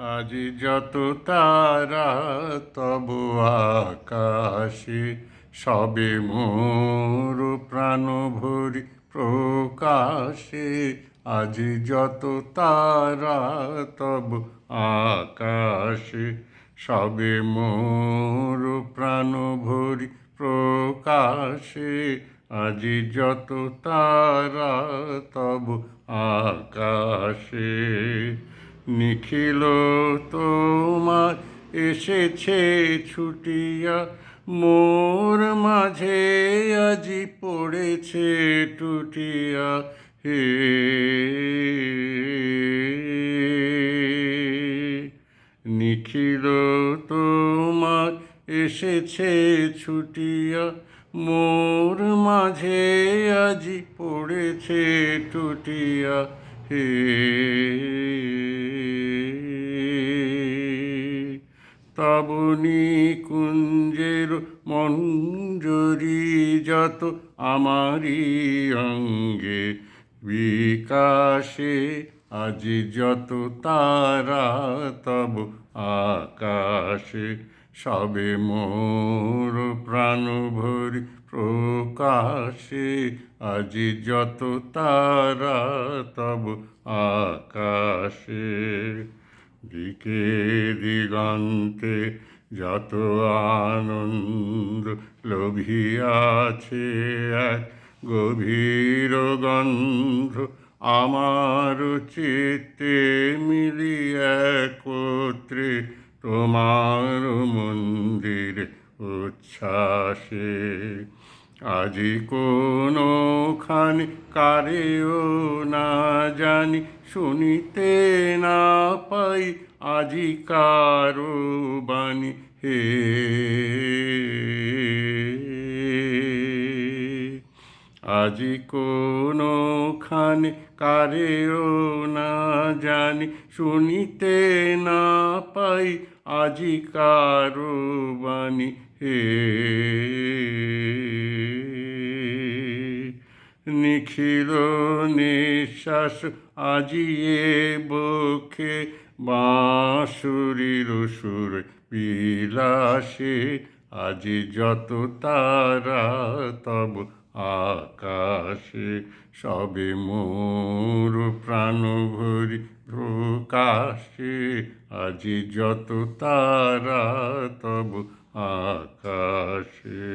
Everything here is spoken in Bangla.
আজ যত তারা তব আকাশে, সবে মোর প্রাণ ভরি প্রকাশে। আজ যত তারা তব আকাশে, সবে মোর প্রাণ ভরি প্রকাশে। আজ যত তারা তব আকাশে, নিখিল তোমার এসেছে ছুটিয়া, মোর মাঝে আজি পড়েছে টুটিয়া। হে নিখিল তোমার এসেছে ছুটিয়া, মোর মাঝে আজি পড়েছে টুটিয়া। হে তবনি কুঞ্জের মঞ্জরি যত আমারি অঙ্গে বিকাশে। আজ যত তারা তব আকাশে, সবে মোর প্রাণ ভরি প্রকাশে। আজ যত তারা তব আকাশে, দিকে দিগন্তে যত আনন্দ লোভিয়াছে এক গভীর গন্ধ, আমার চিত্তে মিলি একত্রে তোমার মন্দির উচ্ছ্বাসে। আজি কোনখানে কারেও না জানি, শুনিতে না পাই আজি কারো বাণী। হে আজি কোনখানে কারেও না জানি, শুনিতে না পাই আজি কারো বাণী। হে নিখিল নিঃশ্বাস আজি এ বক্ষে, বাঁশুরীর সুর বিলাসে। আজি যত তারা তব আকাশে, সবে মোর প্রাণ ভরি প্রকাশে। আজি যত তারা তব আকাশে।